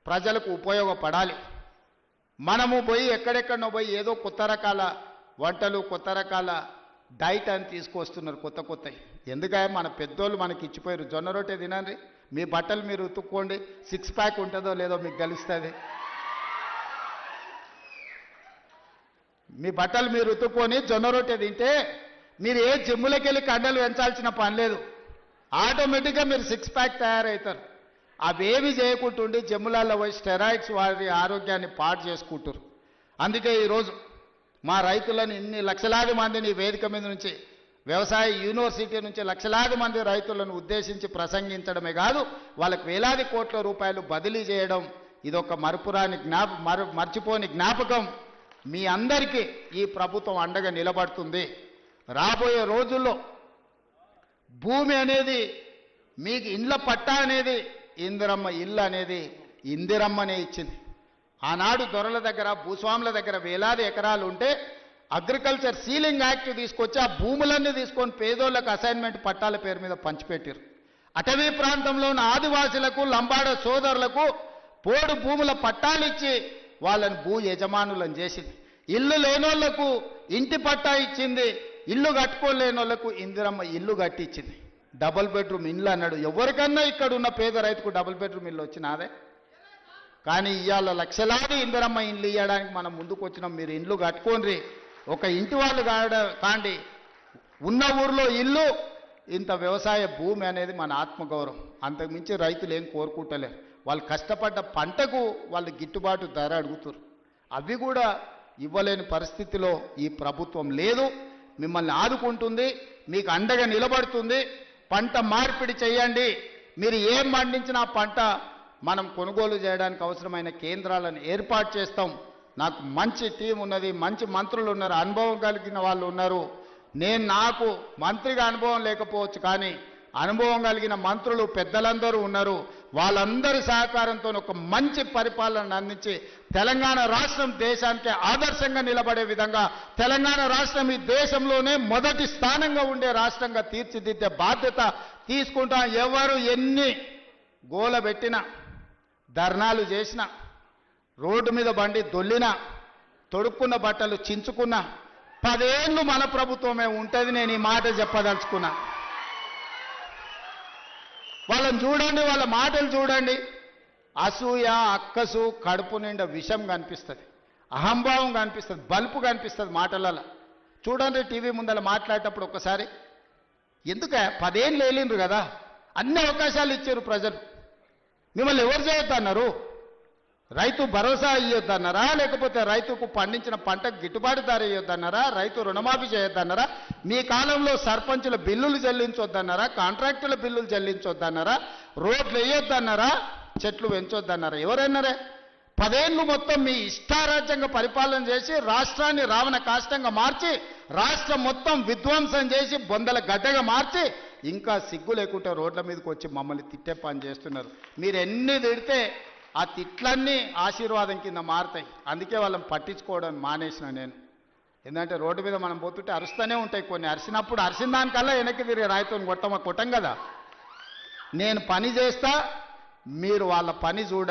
ప్రజలకు ఉపయోగపడాలి. మనము పోయి ఎక్కడెక్కడనో పోయి ఏదో కొత్త రకాల వంటలు కొత్త రకాల డైట్ అని తీసుకొస్తున్నారు కొత్తవి. ఎందుకంటే మన పెద్దోళ్ళు మనకి ఇచ్చిపోయారు. జొన్న రొట్టె తినండి, మీ బట్టలు మీరు ఉతుక్కోండి, 6 ప్యాక్ ఉంటుందో లేదో మీకు తెలుస్తుంది. మీ బట్టలు మీరు ఉతుక్కొని జొన్న రొట్టె తింటే మీరు ఏ జిమ్ములకి వెళ్ళి కండలు పెంచాల్సిన పని లేదు. ఆటోమేటిక్గా మీరు 6 ప్యాక్ తయారవుతారు. అవేమి చేయకుంటుండి జిమ్ములలో పోయి స్టెరాయిడ్స్ వారి ఆరోగ్యాన్ని పాడు చేసుకుంటారు. అందుకే ఈరోజు మా రైతులను ఇన్ని లక్షలాది మందిని వేదిక మీద నుంచి వ్యవసాయ యూనివర్సిటీ నుంచి లక్షలాది మంది రైతులను ఉద్దేశించి ప్రసంగించడమే కాదు, వాళ్ళకి వేలాది కోట్ల రూపాయలు బదిలీ చేయడం ఇదొక మర్చిపోని జ్ఞాపకం. మీ అందరికీ ఈ ప్రభుత్వం అండగా నిలబడుతుంది. రాబోయే రోజుల్లో భూమి అనేది మీకు ఇండ్ల పట్టా అనేది ఇందిరమ్మ ఇల్లు అనేది ఇందిరమ్మనే ఇచ్చింది. ఆనాడు దొరల దగ్గర భూస్వాముల దగ్గర వేలాది ఎకరాలు ఉంటే అగ్రికల్చర్ సీలింగ్ యాక్ట్ తీసుకొచ్చి ఆ భూములన్నీ తీసుకొని పేదోళ్లకు అసైన్మెంట్ పట్టాల పేరు మీద పంచిపెట్టారు. అటవీ ప్రాంతంలో ఉన్న ఆదివాసులకు లంబాడ సోదరులకు పోడు భూముల పట్టాలిచ్చి వాళ్ళని భూ యజమానులను చేసింది. ఇల్లు లేనోళ్లకు ఇంటి పట్టా ఇచ్చింది, ఇల్లు కట్టుకోలేని వాళ్ళకు ఇందిరమ్మ ఇల్లు కట్టించింది. డబుల్ బెడ్రూమ్ ఇల్లు అన్నాడు. ఎవరికన్నా ఇక్కడ ఉన్న పేద రైతుకు డబుల్ బెడ్రూమ్ ఇల్లు వచ్చినాదే. కానీ ఇవాళ లక్షలాది ఇందిరమ్మ ఇల్లు ఇవ్వడానికి మనం ముందుకు వచ్చినాం. మీరు ఇండ్లు కట్టుకోండి, ఒక ఇంటి వాళ్ళు కాండి, ఉన్న ఊర్లో ఇల్లు, ఇంత వ్యవసాయ భూమి అనేది మన ఆత్మగౌరవం. అంతకుమించి రైతులు ఏం కోరుకుంటలేరు. వాళ్ళు కష్టపడ్డ పంటకు వాళ్ళు గిట్టుబాటు ధర అడుగుతారు. అవి కూడా ఇవ్వలేని పరిస్థితిలో ఈ ప్రభుత్వం లేదు. మిమ్మల్ని ఆదుకుంటుంది, మీకు అండగా నిలబడుతుంది. పంట మార్పిడి చేయండి. మీరు ఏం పండించినా పంట మనం కొనుగోలు చేయడానికి అవసరమైన కేంద్రాలను ఏర్పాటు చేస్తాం. నాకు మంచి టీం ఉన్నది, మంచి మంత్రులు ఉన్నారు, అనుభవం కలిగిన వాళ్ళు ఉన్నారు. నాకు మంత్రిగా అనుభవం లేకపోవచ్చు, కానీ అనుభవం కలిగిన మంత్రులు పెద్దలందరూ ఉన్నారు. వాళ్ళందరి సహకారంతో ఒక మంచి పరిపాలన అందించి తెలంగాణ రాష్ట్రం దేశానికి ఆదర్శంగా నిలబడే విధంగా తెలంగాణ రాష్ట్రం ఈ దేశంలోనే మొదటి స్థానంగా ఉండే రాష్ట్రంగా తీర్చిదిద్దే బాధ్యత తీసుకుంటాం. ఎవరు ఎన్ని గోల పెట్టినా, ధర్నాలు చేసినా, రోడ్డు మీద బండి దొల్లినా, తొడుక్కున్న బట్టలు చించుకున్నా 10 ఏళ్ళు మన ప్రభుత్వమే ఉంటుంది. నేను ఈ మాట చెప్పదలుచుకున్నా. వాళ్ళని చూడండి, వాళ్ళ మాటలు చూడండి. అసూయ, అక్కసు, కడుపు నిండా విషం కనిపిస్తుంది, అహంభావం కనిపిస్తుంది, బల్పు కనిపిస్తుంది మాటలలో. చూడండి టీవీ ముందర మాట్లాడేటప్పుడు ఒక్కసారి. ఎందుక 10 ఏళ్ళు వేలిండ్రు కదా, అన్ని అవకాశాలు ఇచ్చారు ప్రజలు. మిమ్మల్ని ఎవరు చేయొద్దన్నారు? రైతు భరోసా ఇవ్వద్దన్నారా? లేకపోతే రైతుకు పండించిన పంటకు గిట్టుబాటు ధర ఇవ్వద్దన్నారా? రైతు రుణమాఫీ చేయొద్దన్నారా? మీ కాలంలో సర్పంచుల బిల్లులు చెల్లించొద్దన్నారా? కాంట్రాక్టుల బిల్లులు చెల్లించొద్దన్నారా? రోడ్లు వేయొద్దన్నారా? చెట్లు పెంచొద్దన్నారా? ఎవరన్నారే? 10 ఏళ్ళు మొత్తం మీ ఇష్టారాజ్యంగా పరిపాలన చేసి రాష్ట్రాన్ని రావణ కాష్టంగా మార్చి రాష్ట్రం మొత్తం విధ్వంసం చేసి బొందల గడ్డగా మార్చి ఇంకా సిగ్గు లేకుంటే రోడ్ల మీదకి వచ్చి మమ్మల్ని తిట్టే పని చేస్తున్నారు. మీరు ఎన్ని తిడితే ఆ తిట్లన్నీ ఆశీర్వాదం కింద మారుతాయి. అందుకే వాళ్ళని పట్టించుకోవడం మానేసిన నేను. ఎందుకంటే రోడ్డు మీద మనం పోతుంటే అరుస్తూనే ఉంటాయి కొన్ని. అరిసినప్పుడు అరిసిన దానికల్లా వెనక్కి తిరిగి రాయితో కొట్టం కదా. నేను పని చేస్తా, మీరు వాళ్ళ పని చూడ